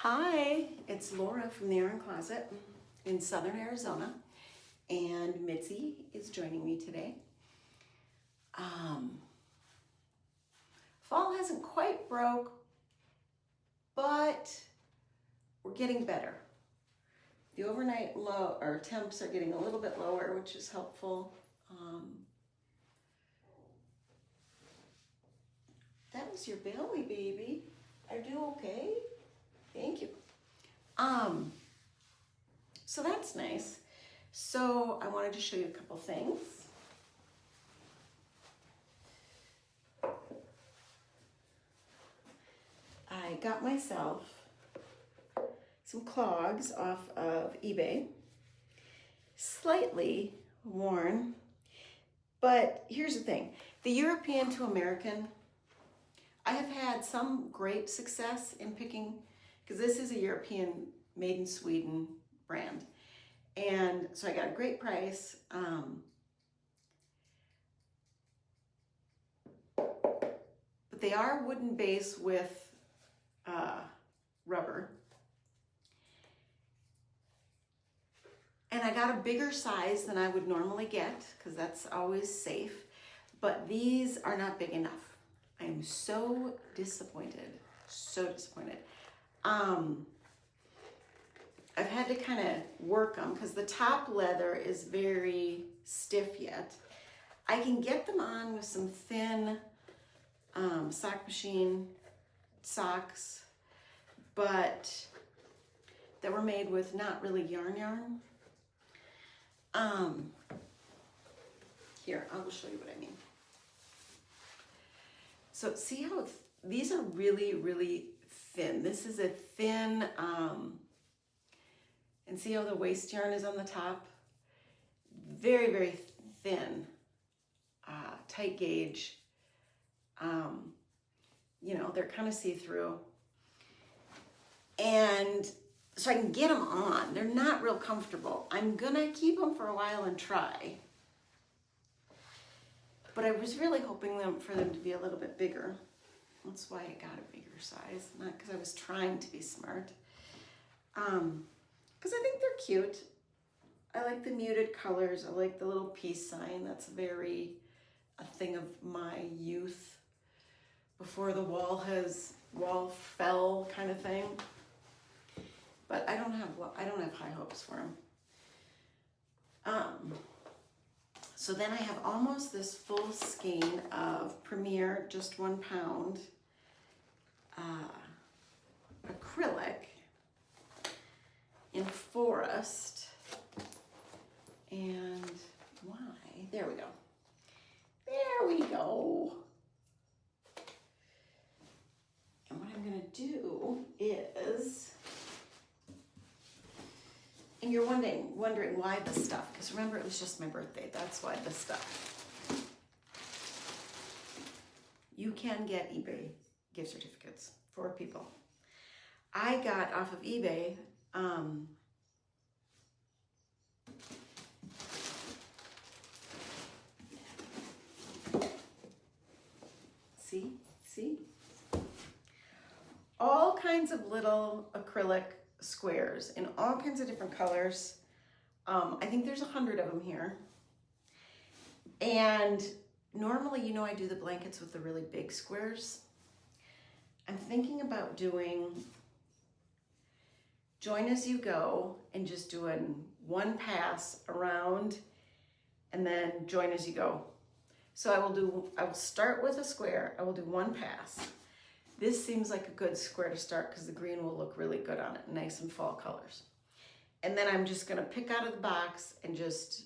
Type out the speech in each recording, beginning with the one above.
Hi, it's Laura from the Iron Closet in Southern Arizona, and Mitzi is joining me today. Fall hasn't quite broke, but we're getting better. The overnight low or temps are getting a little bit lower, which is helpful. That was your belly, baby. Are you okay? Thank you. So that's nice. So I wanted to show you a couple things. I got myself some clogs off of eBay. Slightly worn, but here's the thing. The European to American, I have had some great success in picking, because this is a European made in Sweden brand. And so I got a great price. But they are wooden base with rubber. And I got a bigger size than I would normally get, because that's always safe. But these are not big enough. I am so disappointed, so disappointed. I've had to kind of work them because the top leather is very stiff yet. I can get them on with some thin sock machine socks, but that were made with not really yarn. Here, I will show you what I mean. So see how these are really, really thin. This is a thin, and see how the waist yarn is on the top? Very, very thin, tight gauge. You know, they're kind of see-through. And so I can get them on. They're not real comfortable. I'm gonna keep them for a while and try. But I was really hoping for them to be a little bit bigger. That's why I got a bigger size, not because I was trying to be smart. Because I think they're cute. I like the muted colors. I like the little peace sign. That's very a thing of my youth. Before the wall fell kind of thing. But I don't have high hopes for them. So then I have almost this full skein of Premier, just 1 pound, acrylic in Forest. And why? There we go. There we go. And what I'm gonna do is, and you're wondering why this stuff, because remember it was just my birthday, that's why this stuff. You can get eBay gift certificates for people. I got off of eBay, see? All kinds of little acrylic squares in all kinds of different colors. I think there's 100 of them here. And normally, you know, I do the blankets with the really big squares. I'm thinking about doing join as you go and just doing one pass around and then join as you go. So I will start with a square. I will do one pass. This seems like a good square to start because the green will look really good on it, nice and fall colors. And then I'm just gonna pick out of the box and just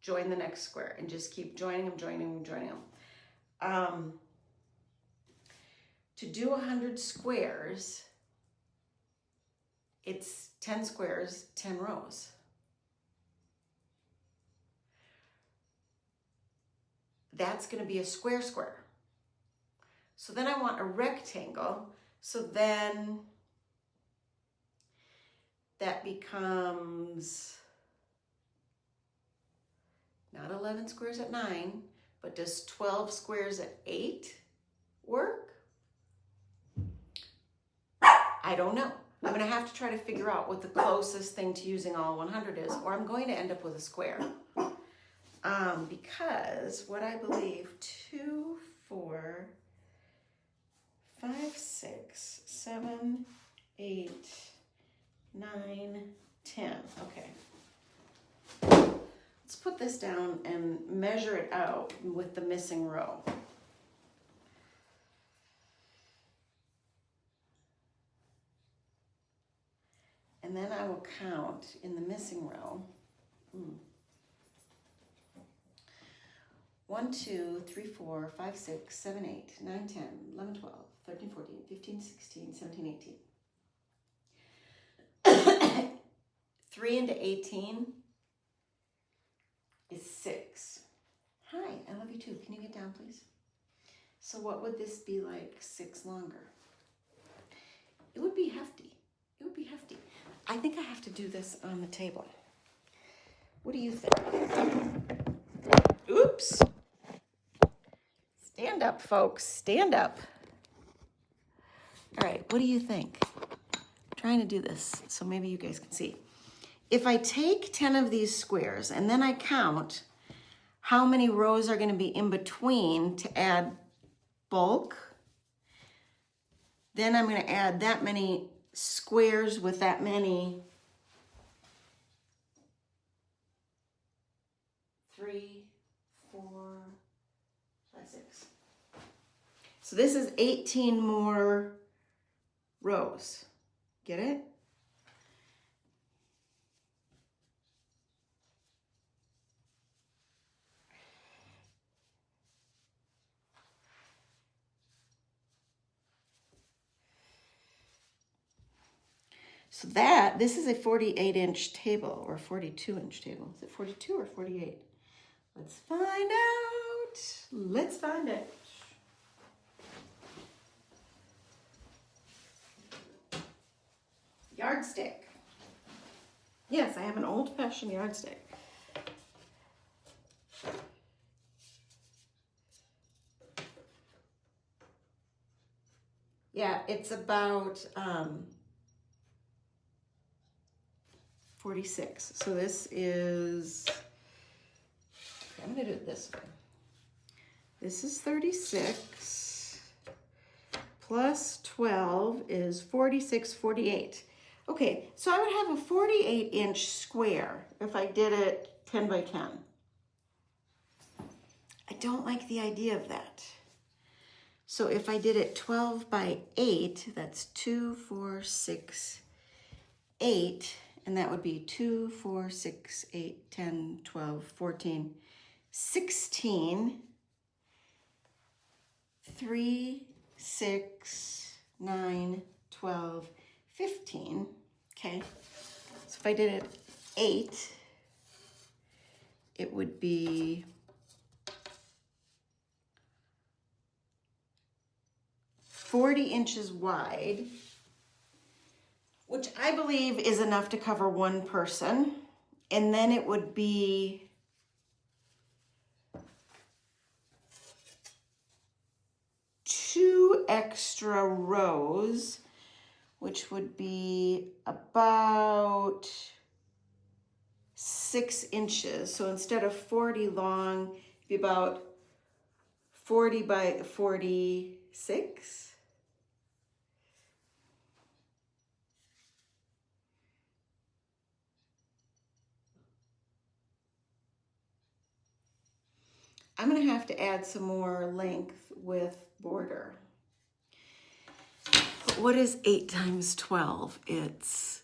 join the next square and just keep joining them. To do 100 squares, it's 10 squares, 10 rows. That's gonna be a square. So then I want a rectangle. So then that becomes not 11 squares at 9, but does 12 squares at 8 work? I don't know. I'm gonna have to try to figure out what the closest thing to using all 100 is, or I'm going to end up with a square. Because what I believe, 2, 4, 5, 6, 7, 8, 9, 10. Okay. Let's put this down and measure it out with the missing row. And then I will count in the missing row. 1, 2, 3, 4, 5, 6, 7, 8, 9, 10, 11, 12, 13, 14, 15, 16, 17, 18. 3 into 18 is 6. Hi, I love you too. Can you get down, please? So what would this be like 6 longer? It would be hefty. It would be hefty. I think I have to do this on the table. What do you think? Oops. Stand up, folks. Stand up. All right, what do you think? I'm trying to do this so maybe you guys can see. If I take 10 of these squares and then I count how many rows are going to be in between to add bulk, then I'm going to add that many squares with that many 3, 4, 5, 6. So this is 18 more rows. Get it? So this is a 48-inch table or 42-inch table. Is it 42 or 48? Let's find out. Let's find out. Yardstick. Yes, I have an old-fashioned yardstick. Yeah, it's about 46. So this is, I'm going to do it this way. This is 36 plus 12 is 46, 48. Okay, so I would have a 48-inch square if I did it 10 by 10. I don't like the idea of that. So if I did it 12 by 8, that's 2, 4, 6, 8, and that would be 2, 4, 6, 8, 10, 12, 14, 16, 3, 6, 9, 12, 15, okay? So if I did it 8, it would be 40 inches wide, which I believe is enough to cover one person. And then it would be 2 extra rows, which would be about 6 inches. So instead of 40 long, it'd be about 40 by 46. I'm going to have to add some more length with border. What is 8 times 12? It's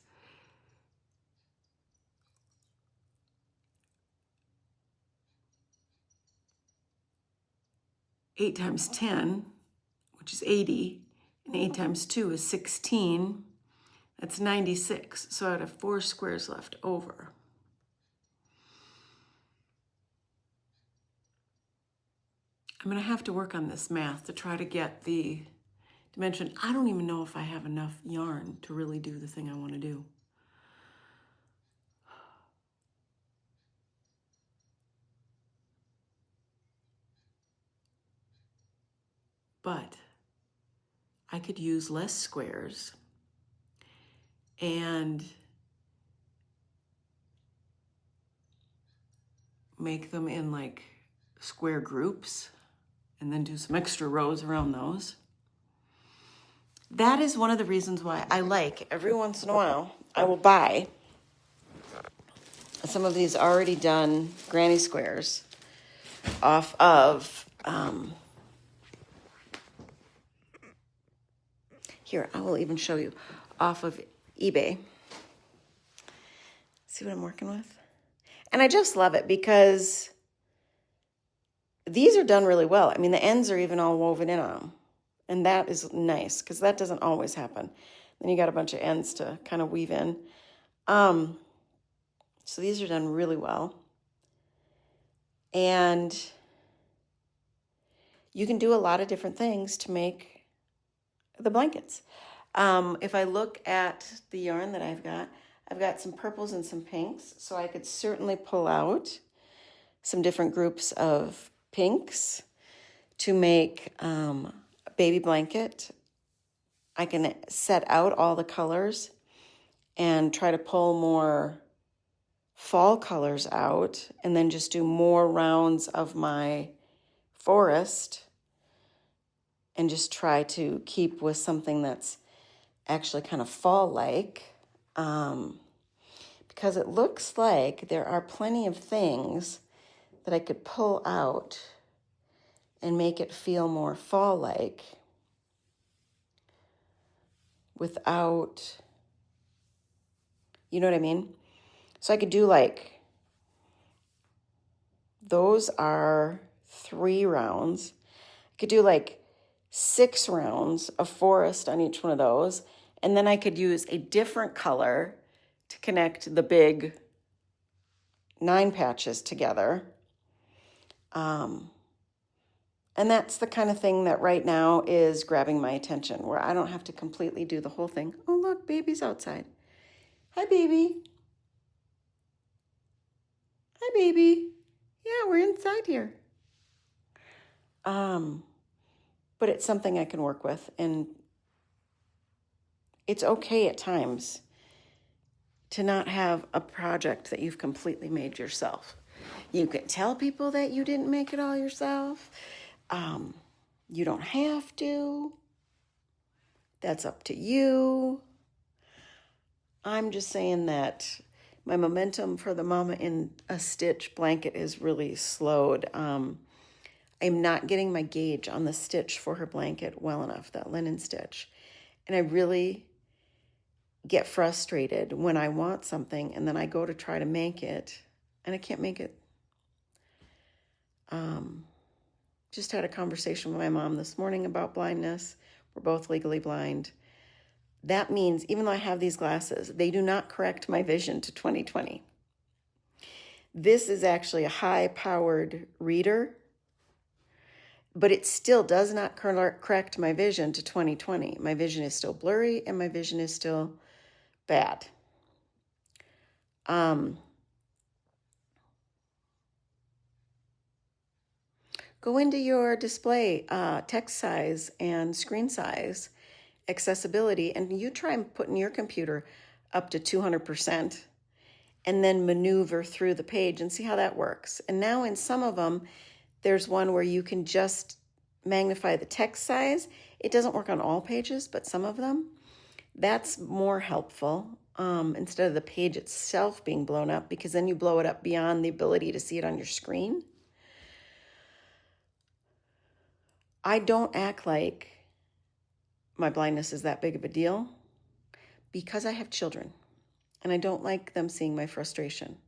8 times 10, which is 80, and 8 times 2 is 16. That's 96. So I'd have 4 squares left over. I'm going to have to work on this math to try to get the dimension. I don't even know if I have enough yarn to really do the thing I want to do. But I could use less squares and make them in like square groups and then do some extra rows around those. That is one of the reasons why I like, every once in a while, I will buy some of these already done granny squares off of, here, I will even show you, off of eBay. See what I'm working with? And I just love it because these are done really well. I mean, the ends are even all woven in on them. And that is nice because that doesn't always happen. Then you got a bunch of ends to kind of weave in. So these are done really well. And you can do a lot of different things to make the blankets. If I look at the yarn that I've got some purples and some pinks. So I could certainly pull out some different groups of pinks to make a baby blanket. I can set out all the colors and try to pull more fall colors out and then just do more rounds of my forest and just try to keep with something that's actually kind of fall-like. Because it looks like there are plenty of things that I could pull out and make it feel more fall-like without, you know what I mean? So I could do like, those are 3 rounds. I could do like 6 rounds of forest on each one of those. And then I could use a different color to connect the big 9 patches together. And that's the kind of thing that right now is grabbing my attention, where I don't have to completely do the whole thing. Oh, look, baby's outside. Hi, baby. Hi, baby. Yeah, we're inside here. But it's something I can work with, and it's okay at times to not have a project that you've completely made yourself. You can tell people that you didn't make it all yourself. You don't have to. That's up to you. I'm just saying that my momentum for the Mama in a Stitch blanket is really slowed. I'm not getting my gauge on the stitch for her blanket well enough, that linen stitch. And I really get frustrated when I want something and then I go to try to make it and I can't make it. Just had a conversation with my mom this morning about blindness. We're both legally blind. That means even though I have these glasses, they do not correct my vision to 20/20. This is actually a high-powered reader, but it still does not correct my vision to 20/20. My vision is still blurry and my vision is still bad. Go into your display, text size and screen size, accessibility, and you try and put in your computer up to 200% and then maneuver through the page and see how that works. And now in some of them, there's one where you can just magnify the text size. It doesn't work on all pages, but some of them. That's more helpful instead of the page itself being blown up, because then you blow it up beyond the ability to see it on your screen. I don't act like my blindness is that big of a deal because I have children and I don't like them seeing my frustration.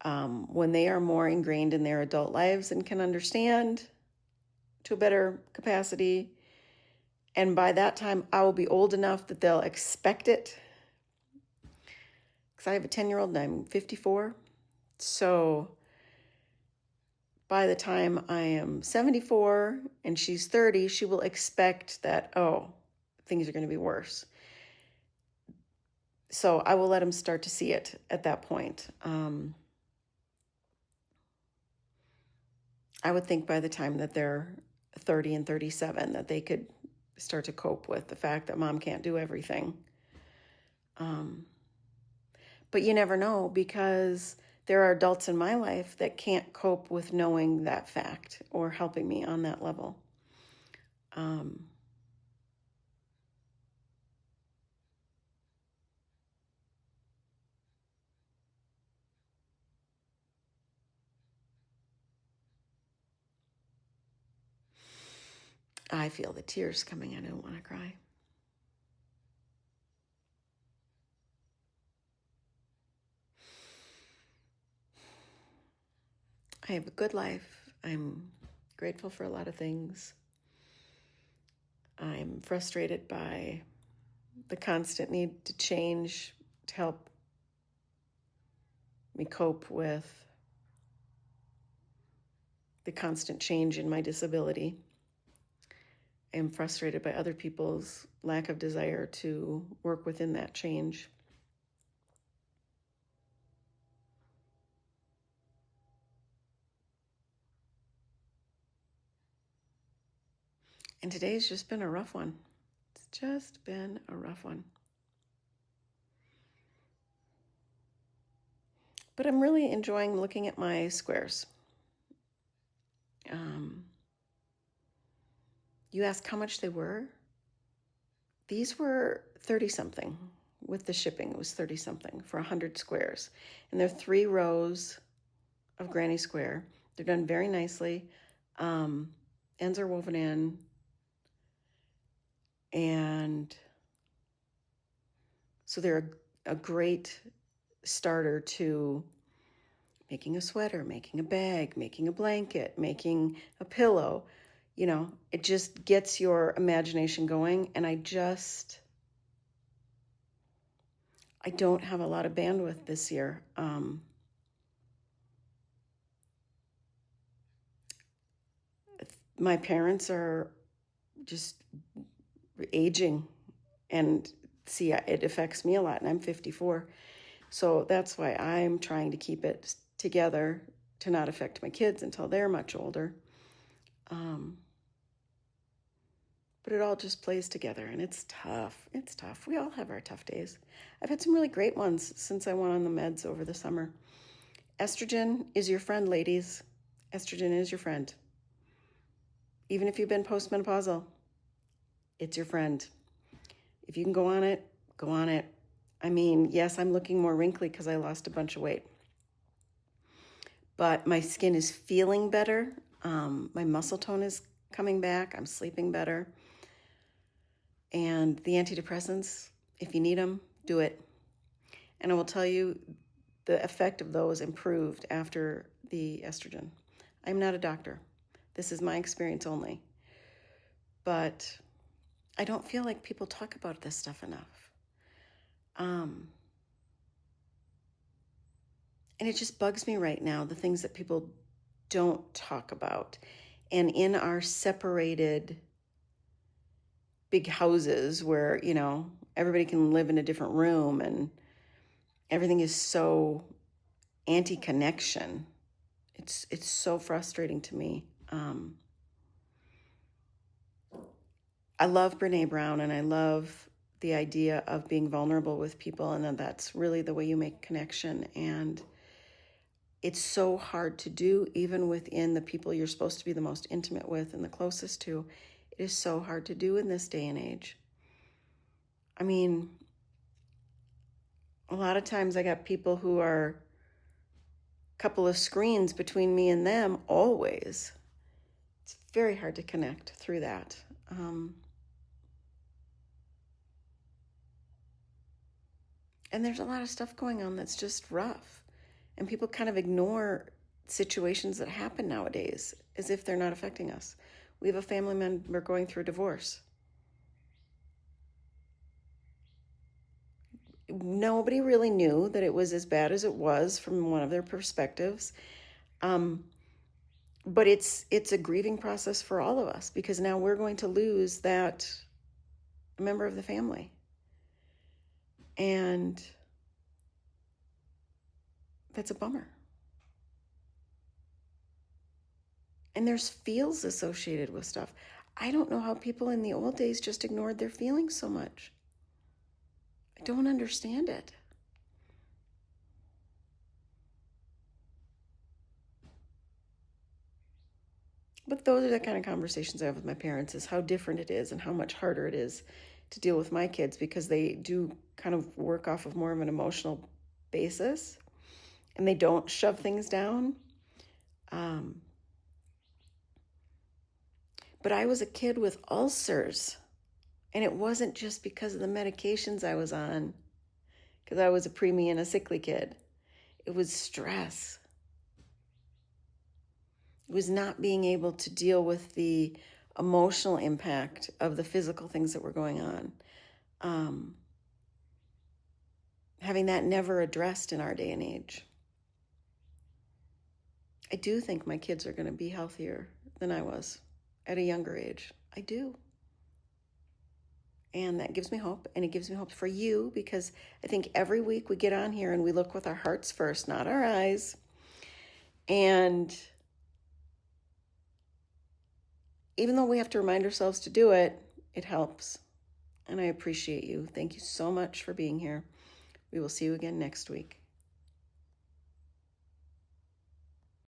When they are more ingrained in their adult lives and can understand to a better capacity, and by that time I will be old enough that they'll expect it, because I have a 10-year-old and I'm 54. So by the time I am 74 and she's 30, she will expect that, oh, things are going to be worse. So I will let them start to see it at that point. I would think by the time that they're 30 and 37 that they could start to cope with the fact that mom can't do everything. But you never know, because there are adults in my life that can't cope with knowing that fact or helping me on that level. I feel the tears coming. I don't want to cry. I have a good life. I'm grateful for a lot of things. I'm frustrated by the constant need to change to help me cope with the constant change in my disability. I am frustrated by other people's lack of desire to work within that change. And today's just been a rough one. It's just been a rough one. But I'm really enjoying looking at my squares. You asked how much they were? These were 30 something with the shipping. It was 30 something for 100 squares. And they're 3 rows of granny square. They're done very nicely. Ends are woven in. And so they're a great starter to making a sweater, making a bag, making a blanket, making a pillow. You know, it just gets your imagination going. And I don't have a lot of bandwidth this year. My parents are just aging, and see, it affects me a lot, and I'm 54. So that's why I'm trying to keep it together to not affect my kids until they're much older. But it all just plays together, and it's tough. It's tough. We all have our tough days. I've had some really great ones since I went on the meds over the summer. Estrogen is your friend, ladies. Estrogen is your friend. Even if you've been postmenopausal, it's your friend. If you can go on it, go on it. I mean, yes, I'm looking more wrinkly because I lost a bunch of weight. But my skin is feeling better. My muscle tone is coming back. I'm sleeping better. And the antidepressants, if you need them, do it. And I will tell you, the effect of those improved after the estrogen. I'm not a doctor. This is my experience only. But I don't feel like people talk about this stuff enough. And it just bugs me right now, the things that people don't talk about. And in our separated big houses where, you know, everybody can live in a different room and everything is so anti-connection. It's so frustrating to me. I love Brene Brown, and I love the idea of being vulnerable with people, and that's really the way you make connection. And it's so hard to do, even within the people you're supposed to be the most intimate with and the closest to. It is so hard to do in this day and age. I mean, a lot of times I got people who are a couple of screens between me and them always. It's very hard to connect through that. And there's a lot of stuff going on that's just rough. And people kind of ignore situations that happen nowadays as if they're not affecting us. We have a family member going through a divorce. Nobody really knew that it was as bad as it was from one of their perspectives. But it's a grieving process for all of us, because now we're going to lose that member of the family. And that's a bummer. And there's feels associated with stuff. I don't know how people in the old days just ignored their feelings so much. I don't understand it. But those are the kind of conversations I have with my parents, is how different it is and how much harder it is to deal with my kids, because they do kind of work off of more of an emotional basis and they don't shove things down. But I was a kid with ulcers, and it wasn't just because of the medications I was on, because I was a preemie and a sickly kid. It was stress. It was not being able to deal with the emotional impact of the physical things that were going on. Having that never addressed in our day and age. I do think my kids are going to be healthier than I was at a younger age. I do. And that gives me hope, and it gives me hope for you, because I think every week we get on here and we look with our hearts first, not our eyes. And even though we have to remind ourselves to do it, it helps. And I appreciate you. Thank you so much for being here. We will see you again next week.